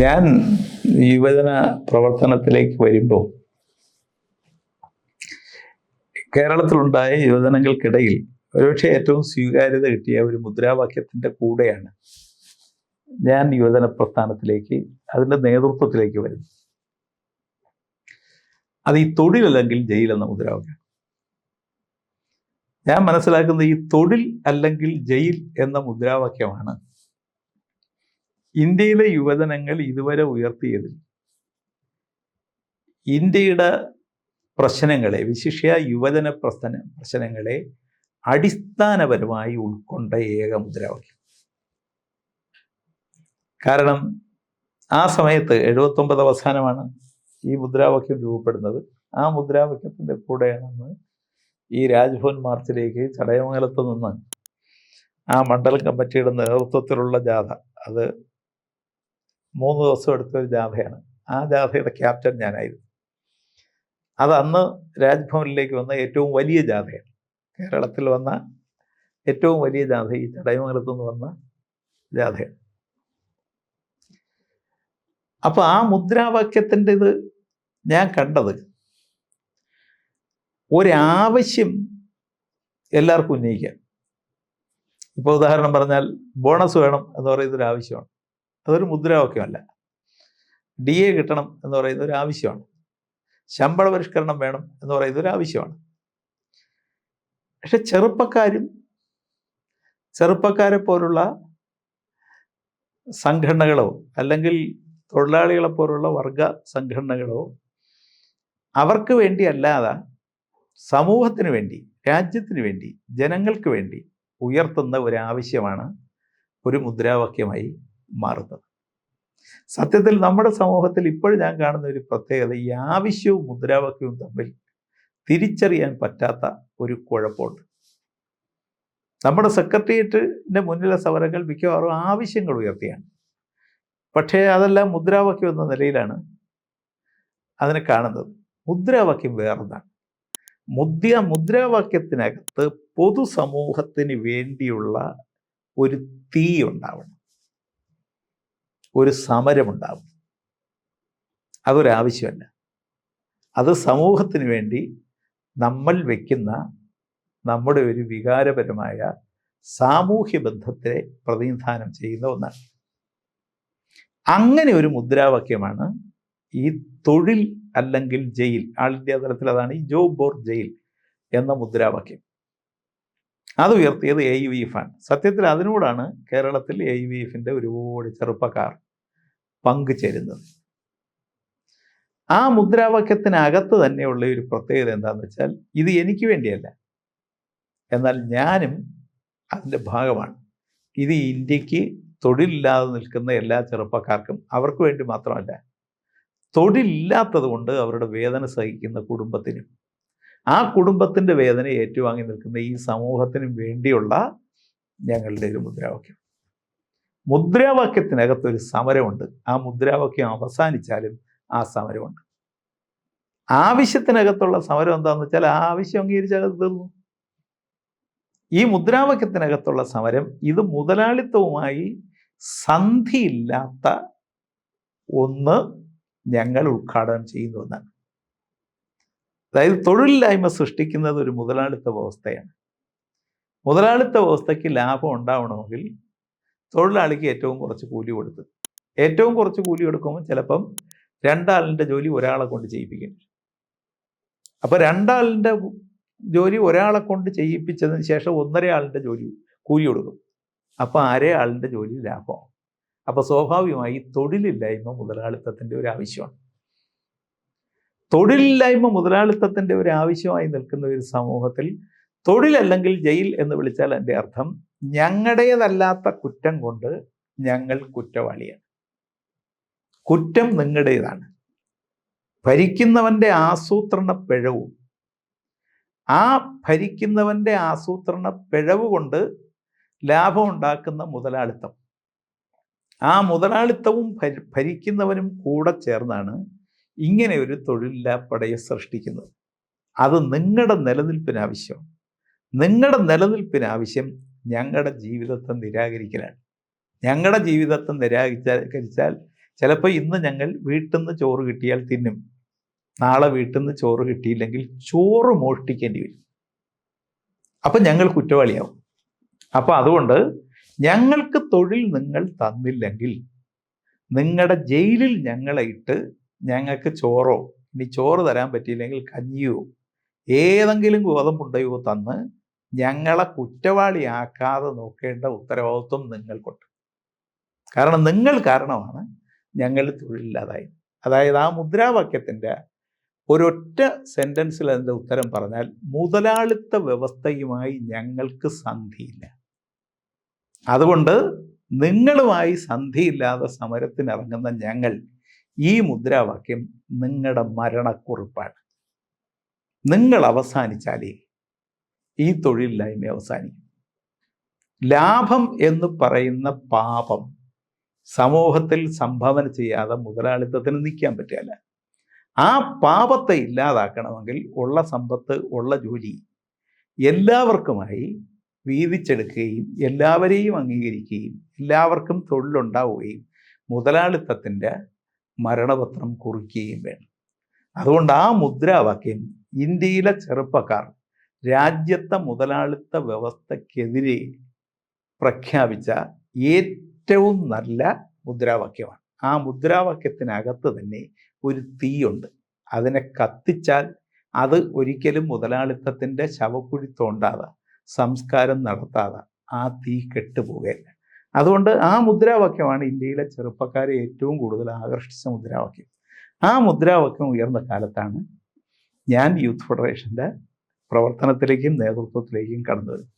ഞാൻ യുവജന പ്രവർത്തനത്തിലേക്ക് വരുമ്പോൾ കേരളത്തിലുണ്ടായ യുവജനങ്ങൾക്കിടയിൽ ഒരുപക്ഷെ ഏറ്റവും സ്വീകാര്യത കിട്ടിയ ഒരു മുദ്രാവാക്യത്തിൻ്റെ കൂടെയാണ് ഞാൻ യുവജന പ്രസ്ഥാനത്തിലേക്ക് അതിൻ്റെ നേതൃത്വത്തിലേക്ക് വരുന്നത്. അത് ഈ തൊഴിലല്ലെങ്കിൽ ജയിൽ എന്ന മുദ്രാവാക്യം. ഞാൻ മനസ്സിലാക്കുന്നത് ഈ തൊഴിൽ അല്ലെങ്കിൽ ജയിൽ എന്ന മുദ്രാവാക്യമാണ് ഇന്ത്യയിലെ യുവജനങ്ങൾ ഇതുവരെ ഉയർത്തിയതിൽ ഇന്ത്യയുടെ പ്രശ്നങ്ങളെ, വിശിഷ്യ യുവജന പ്രശ്നങ്ങളെ അടിസ്ഥാനപരമായി ഉൾക്കൊണ്ട ഏക മുദ്രാവാക്യം. കാരണം ആ സമയത്ത് 79 അവസാനമാണ് ഈ മുദ്രാവാക്യം രൂപപ്പെടുന്നത്. ആ മുദ്രാവാക്യത്തിൻ്റെ കൂടെയാണെന്ന് ഈ രാജ്ഭവൻ മാർച്ചിലേക്ക് ചടയമംഗലത്ത് നിന്ന് ആ മണ്ഡലം കമ്മിറ്റിയുടെ നേതൃത്വത്തിലുള്ള ജാഥ, അത് 3 ദിവസം എടുത്തൊരു ജാഥയാണ്. ആ ജാഥയുടെ ക്യാപ്റ്റൻ ഞാനായിരുന്നു. അത് അന്ന് രാജ്ഭവനിലേക്ക് വന്ന ഏറ്റവും വലിയ ജാഥയാണ്. കേരളത്തിൽ വന്ന ഏറ്റവും വലിയ ജാഥ ഈ ചടയമംഗലത്ത് നിന്ന് വന്ന ജാഥയാണ്. അപ്പോൾ ആ മുദ്രാവാക്യത്തിൻ്റെ ഇത് ഞാൻ കണ്ടത് ഒരാവശ്യം എല്ലാവർക്കും ഉന്നയിക്കാം. ഇപ്പോൾ ഉദാഹരണം പറഞ്ഞാൽ ബോണസ് വേണം എന്ന് പറയുന്നൊരു ആവശ്യമാണ്. അതൊരു മുദ്രാവാക്യമല്ല. DA കിട്ടണം എന്ന് പറയുന്ന ഒരു ആവശ്യമാണ്. ശമ്പള പരിഷ്കരണം വേണം എന്ന് പറയുന്ന ഒരു ആവശ്യമാണ്. പക്ഷെ ചെറുപ്പക്കാരെ പോലുള്ള സംഘടനകളോ അല്ലെങ്കിൽ തൊഴിലാളികളെ പോലുള്ള വർഗ സംഘടനകളോ അവർക്ക് വേണ്ടി അല്ലാതെ സമൂഹത്തിന് വേണ്ടി, രാജ്യത്തിന് വേണ്ടി, ജനങ്ങൾക്ക് വേണ്ടി ഉയർത്തുന്ന ഒരാവശ്യമാണ് ഒരു മുദ്രാവാക്യമായി മാറുന്നത്. സത്യത്തിൽ നമ്മുടെ സമൂഹത്തിൽ ഇപ്പോൾ ഞാൻ കാണുന്ന ഒരു പ്രത്യേകത, ഈ ആവശ്യവും മുദ്രാവാക്യവും തമ്മിൽ തിരിച്ചറിയാൻ പറ്റാത്ത ഒരു കുഴപ്പമുണ്ട്. നമ്മുടെ സെക്രട്ടേറിയറ്റിൻ്റെ മുന്നിലെ സമരങ്ങൾ മിക്കവാറും ആവശ്യങ്ങൾ ഉയർത്തിയാണ്. പക്ഷേ അതെല്ലാം മുദ്രാവാക്യം എന്ന നിലയിലാണ് അതിനെ കാണുന്നത്. മുദ്രാവാക്യം വേറൊന്നാണ്. മുദ്രാവാക്യത്തിനകത്ത് പൊതുസമൂഹത്തിന് വേണ്ടിയുള്ള ഒരു തീ ഉണ്ടാവണം, ഒരു സമരമുണ്ടാവും. അതൊരാവശ്യമല്ല. അത് സമൂഹത്തിന് വേണ്ടി നമ്മൾ വയ്ക്കുന്ന നമ്മുടെ ഒരു വികാരപരമായ സാമൂഹ്യ ബന്ധത്തെ പ്രതിനിധാനം ചെയ്യുന്ന ഒന്നാണ്. അങ്ങനെ ഒരു മുദ്രാവാക്യമാണ് ഈ തൊഴിൽ അല്ലെങ്കിൽ ജയിൽ. ആൾ ഇന്ത്യ തലത്തിൽ അതാണ് ഈ ജോബ് ഓർ ജയിൽ എന്ന മുദ്രാവാക്യം. അത് ഉയർത്തിയത് AUVF ആണ്. സത്യത്തിൽ അതിനോടാണ് കേരളത്തിൽ AUVFൻ്റെ ഒരുപാട് ചെറുപ്പക്കാർ പങ്കുചേരുന്നത്. ആ മുദ്രാവാക്യത്തിനകത്ത് തന്നെയുള്ള ഒരു പ്രത്യേകത എന്താണെന്ന് വെച്ചാൽ, ഇത് എനിക്ക് വേണ്ടിയല്ല, എന്നാൽ ഞാനും അതിൻ്റെ ഭാഗമാണ്. ഇത് ഇന്ത്യക്ക് തൊഴിലില്ലാതെ നിൽക്കുന്ന എല്ലാ ചെറുപ്പക്കാർക്കും, അവർക്ക് വേണ്ടി മാത്രമല്ല, തൊഴിലില്ലാത്തത് കൊണ്ട് അവരുടെ വേദന സഹിക്കുന്ന കുടുംബത്തിനും, ആ കുടുംബത്തിൻ്റെ വേദന ഏറ്റുവാങ്ങി നിൽക്കുന്ന ഈ സമൂഹത്തിനും വേണ്ടിയുള്ള ഞങ്ങളുടെ ഒരു മുദ്രാവാക്യം. മുദ്രാവാക്യത്തിനകത്തൊരു സമരമുണ്ട്. ആ മുദ്രാവാക്യം അവസാനിച്ചാലും ആ സമരമുണ്ട്. ആവശ്യത്തിനകത്തുള്ള സമരം എന്താണെന്ന് വെച്ചാൽ, ആ ആവശ്യം അംഗീകരിച്ചകത്ത് തീർന്നു. ഈ മുദ്രാവാക്യത്തിനകത്തുള്ള സമരം ഇത് മുതലാളിത്തവുമായി സന്ധിയില്ലാത്ത ഒന്ന് ഞങ്ങൾ ഉദ്ഘാടനം ചെയ്യുന്ന ഒന്നാണ്. അതായത് തൊഴിലില്ലായ്മ സൃഷ്ടിക്കുന്നത് ഒരു മുതലാളിത്ത വ്യവസ്ഥയാണ്. മുതലാളിത്ത വ്യവസ്ഥയ്ക്ക് ലാഭം ഉണ്ടാവണമെങ്കിൽ തൊഴിലാളിക്ക് ഏറ്റവും കുറച്ച് കൂലി കൊടുത്ത്, ഏറ്റവും കുറച്ച് കൂലി കൊടുക്കുമ്പോൾ ചിലപ്പം 2 ആളിൻ്റെ ജോലി ഒരാളെ കൊണ്ട് ചെയ്യിപ്പിക്കേണ്ടി. അപ്പോൾ 2 ആളിൻ്റെ ജോലി ഒരാളെ കൊണ്ട് ചെയ്യിപ്പിച്ചതിന് ശേഷം 1.5 ആളിൻ്റെ ജോലി കൂലി കൊടുക്കും. അപ്പോൾ 1/2 ആളിൻ്റെ ജോലി ലാഭമാണ്. അപ്പോൾ സ്വാഭാവികമായി തൊഴിലില്ലായ്മ മുതലാളിത്തത്തിൻ്റെ ഒരു ആവശ്യമാണ്. തൊഴിലില്ലായ്മ മുതലാളിത്തത്തിൻ്റെ ഒരു ആവശ്യമായി നിൽക്കുന്ന ഒരു സമൂഹത്തിൽ തൊഴിലല്ലെങ്കിൽ ജയിൽ എന്ന് വിളിച്ചാൽ എൻ്റെ അർത്ഥം, ഞങ്ങളുടേതല്ലാത്ത കുറ്റം കൊണ്ട് ഞങ്ങൾ കുറ്റവാളിയാണ്. കുറ്റം നിങ്ങളുടേതാണ്. ഭരിക്കുന്നവൻ്റെ ആസൂത്രണ പിഴവും, ആ ഭരിക്കുന്നവൻ്റെ ആസൂത്രണ പിഴവ് കൊണ്ട് ലാഭം ഉണ്ടാക്കുന്ന മുതലാളിത്തം, ആ മുതലാളിത്തവും ഭരിക്കുന്നവനും കൂടെ ചേർന്നാണ് ഇങ്ങനെ ഒരു തൊഴിലില്ലാപ്പടയെ സൃഷ്ടിക്കുന്നത്. അത് നിങ്ങളുടെ നിലനിൽപ്പിനാവശ്യമാണ്. നിങ്ങളുടെ നിലനിൽപ്പിനാവശ്യം ഞങ്ങളുടെ ജീവിതത്തെ നിരാകരിക്കലാണ്. ഞങ്ങളുടെ ജീവിതത്തെ നിരാകരിച്ചാൽ ചിലപ്പോൾ ഇന്ന് ഞങ്ങൾ വീട്ടിൽ നിന്ന് ചോറ് കിട്ടിയാൽ തിന്നും, നാളെ വീട്ടിൽ നിന്ന് ചോറ് കിട്ടിയില്ലെങ്കിൽ ചോറ് മോഷ്ടിക്കേണ്ടി വരും. അപ്പം ഞങ്ങൾ കുറ്റവാളിയാവും. അപ്പം അതുകൊണ്ട് ഞങ്ങൾക്ക് തൊഴിൽ നിങ്ങൾ തന്നില്ലെങ്കിൽ നിങ്ങളുടെ ജയിലിൽ ഞങ്ങളെ ഇട്ട് ഞങ്ങൾക്ക് ചോറോ, ഇനി ചോറ് തരാൻ പറ്റിയില്ലെങ്കിൽ കഞ്ഞിയോ ഏതെങ്കിലും ഗോതമ്പുണ്ടയോ തന്ന് ഞങ്ങളെ കുറ്റവാളിയാക്കാതെ നോക്കേണ്ട ഉത്തരവാദിത്വം നിങ്ങൾക്കുണ്ട്. കാരണം നിങ്ങൾ കാരണമാണ് ഞങ്ങൾ തൊഴിലില്ലാതായത്. അതായത് ആ മുദ്രാവാക്യത്തിൻ്റെ ഒരൊറ്റ സെൻറ്റൻസിൽ അതിൻ്റെ ഉത്തരം പറഞ്ഞാൽ, മുതലാളിത്ത വ്യവസ്ഥയുമായി ഞങ്ങൾക്ക് സന്ധിയില്ല. അതുകൊണ്ട് നിങ്ങളുമായി സന്ധിയില്ലാതെ സമരത്തിനിറങ്ങുന്ന ഞങ്ങൾ, ഈ മുദ്രാവാക്യം നിങ്ങളുടെ മരണക്കുറിപ്പാണ്. നിങ്ങൾ അവസാനിച്ചാലേ ഈ തൊഴിലില്ലായ്മ അവസാനിക്കും. ലാഭം എന്ന് പറയുന്ന പാപം സമൂഹത്തിൽ സംഭാവന ചെയ്യാതെ മുതലാളിത്തത്തിന് നിൽക്കാൻ പറ്റില്ല. ആ പാപത്തെ ഇല്ലാതാക്കണമെങ്കിൽ ഉള്ള സമ്പത്ത്, ഉള്ള ജോലി എല്ലാവർക്കുമായി വീതിച്ചെടുക്കുകയും എല്ലാവരെയും അംഗീകരിക്കുകയും എല്ലാവർക്കും തൊഴിലുണ്ടാവുകയും മുതലാളിത്തത്തിൻ്റെ മരണപത്രം കുറിക്കുകയും വേണം. അതുകൊണ്ട് ആ മുദ്രാവാക്യം ഇന്ത്യയിലെ ചെറുപ്പക്കാർ രാജ്യത്തെ മുതലാളിത്ത വ്യവസ്ഥക്കെതിരെ പ്രഖ്യാപിച്ച ഏറ്റവും നല്ല മുദ്രാവാക്യമാണ്. ആ മുദ്രാവാക്യത്തിനകത്ത് തന്നെ ഒരു തീയുണ്ട്. അതിനെ കത്തിച്ചാൽ അത് ഒരിക്കലും മുതലാളിത്തത്തിൻ്റെ ശവക്കുഴി തോണ്ടാതെ, സംസ്കാരം നടത്താതെ ആ തീ കെട്ടുപോകുകയില്ല. അതുകൊണ്ട് ആ മുദ്രാവാക്യമാണ് ഇന്ത്യയിലെ ചെറുപ്പക്കാരെ ഏറ്റവും കൂടുതൽ ആകർഷിച്ച മുദ്രാവാക്യം. ആ മുദ്രാവാക്യം ഉയർന്ന കാലത്താണ് ഞാൻ യൂത്ത് ഫെഡറേഷൻ്റെ പ്രവർത്തനത്തിലേക്കും നേതൃത്വത്തിലേക്കും കടന്നു വരുന്നത്.